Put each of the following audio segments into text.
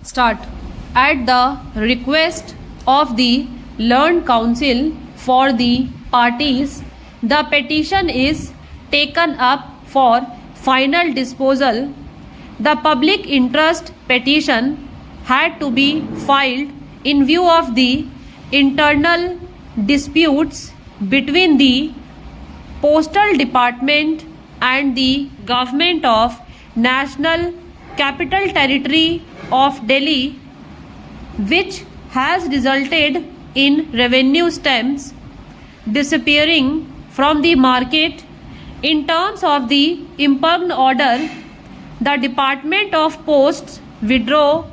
Start. At the request of the learned counsel for the parties, the petition is taken up for final disposal. The public interest petition had to be filed in view of the internal disputes between the Postal Department and the Government of National Capital Territory of Delhi, which has resulted in revenue stamps disappearing from the market. In terms of the impugned order, the Department of Posts withdraw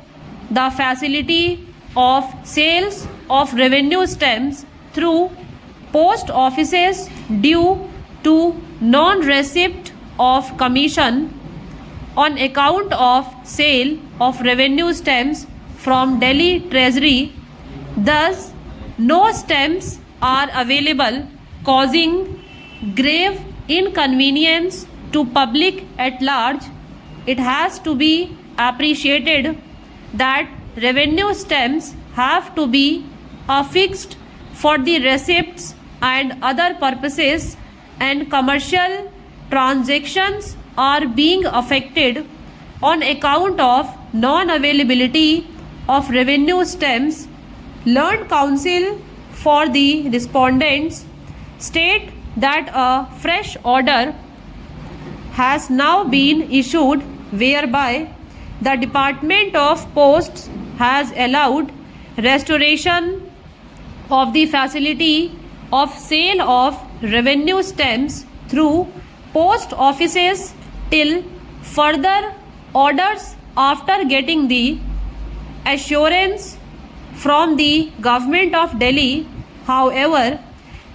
the facility of sales of revenue stamps through post offices due to non-receipt of commission on account of sale of revenue stamps from Delhi Treasury. Thus, no stamps are available, causing grave inconvenience to public at large. It has to be appreciated that revenue stamps have to be affixed for the receipts and other purposes, and commercial transactions are being affected on account of non-availability of revenue stamps. Learned counsel for the respondents state that a fresh order has now been issued whereby the Department of Posts has allowed restoration of the facility of sale of revenue stamps through post offices till further orders, after getting the assurance from the Government of Delhi. However,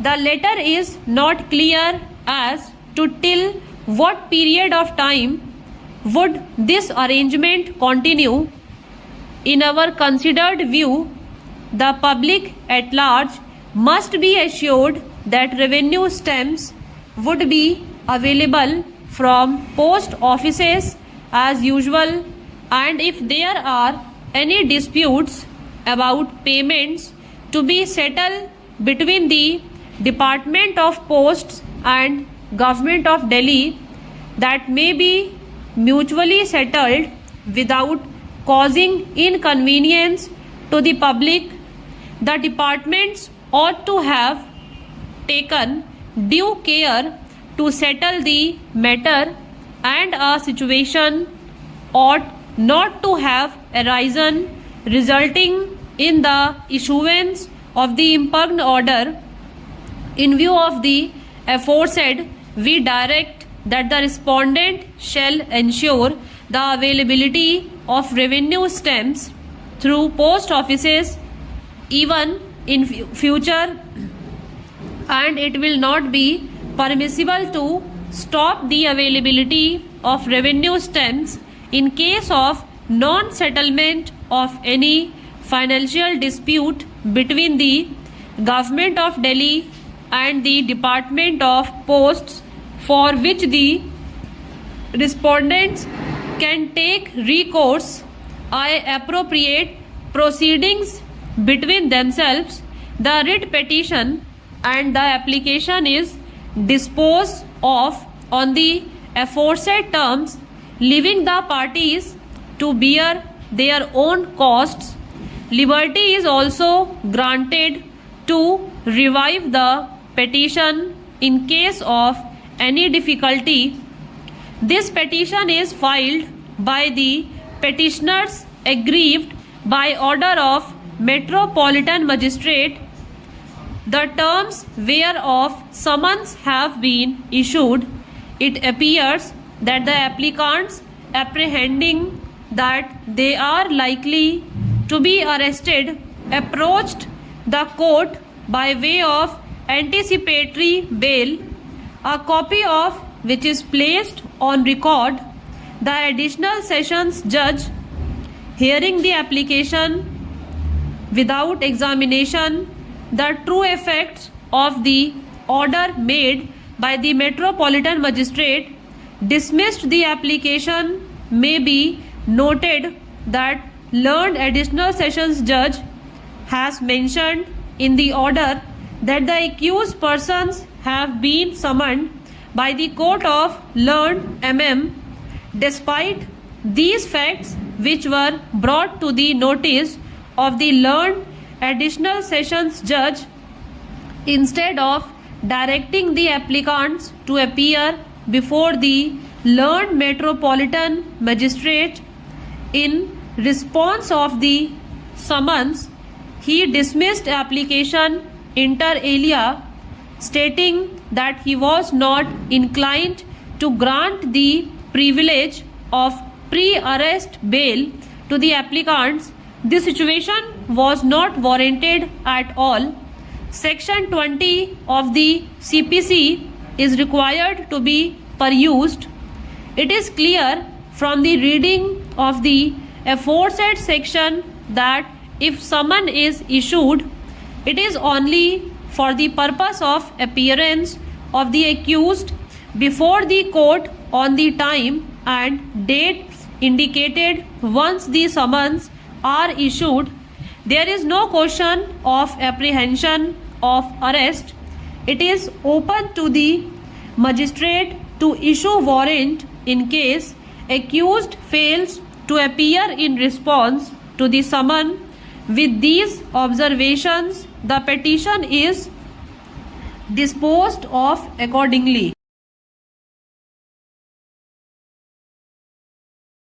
the letter is not clear as to till what period of time would this arrangement continue. In our considered view, the public at large must be assured that revenue stamps would be available from post offices as usual, and if there are any disputes about payments to be settled between the Department of Posts and Government of Delhi, that may be mutually settled without causing inconvenience to the public. The departments ought to have taken due care to settle the matter, and a situation ought not to have arisen resulting in the issuance of the impugned order. In view of the aforesaid, we direct that the respondent shall ensure the availability of revenue stamps through post offices even in future, and it will not be permissible to stop the availability of revenue stamps in case of non-settlement of any financial dispute between the Government of Delhi and the Department of Posts, for which the respondents can take recourse by appropriate proceedings between themselves. The writ petition and the application is disposed of on the aforesaid terms, leaving the parties to bear their own costs. Liberty is also granted to revive the petition in case of any difficulty. This petition is filed by the petitioners aggrieved by order of Metropolitan Magistrate, the terms whereof summons have been issued. It appears that the applicants, apprehending that they are likely to be arrested, approached the court by way of anticipatory bail, a copy of which is placed on record. The additional sessions judge, hearing the application without examination, the true effects of the order made by the Metropolitan Magistrate, dismissed the application. May be noted that learned additional sessions judge has mentioned in the order that the accused persons have been summoned by the court of learned MM. Despite these facts, which were brought to the notice of the learned additional sessions judge, instead of directing the applicants to appear before the learned metropolitan magistrate, in response of the summons, he dismissed application inter alia, stating that he was not inclined to grant the privilege of pre-arrest bail to the applicants. This situation was not warranted at all. Section 20 of the CPC is required to be perused. It is clear from the reading of the aforesaid section that if summon is issued, it is only for the purpose of appearance of the accused before the court on the time and date indicated. Once the summons are issued, there is no question of apprehension of arrest. It is open to the magistrate to issue warrant in case accused fails to appear in response to the summon. With these observations, the petition is disposed of accordingly.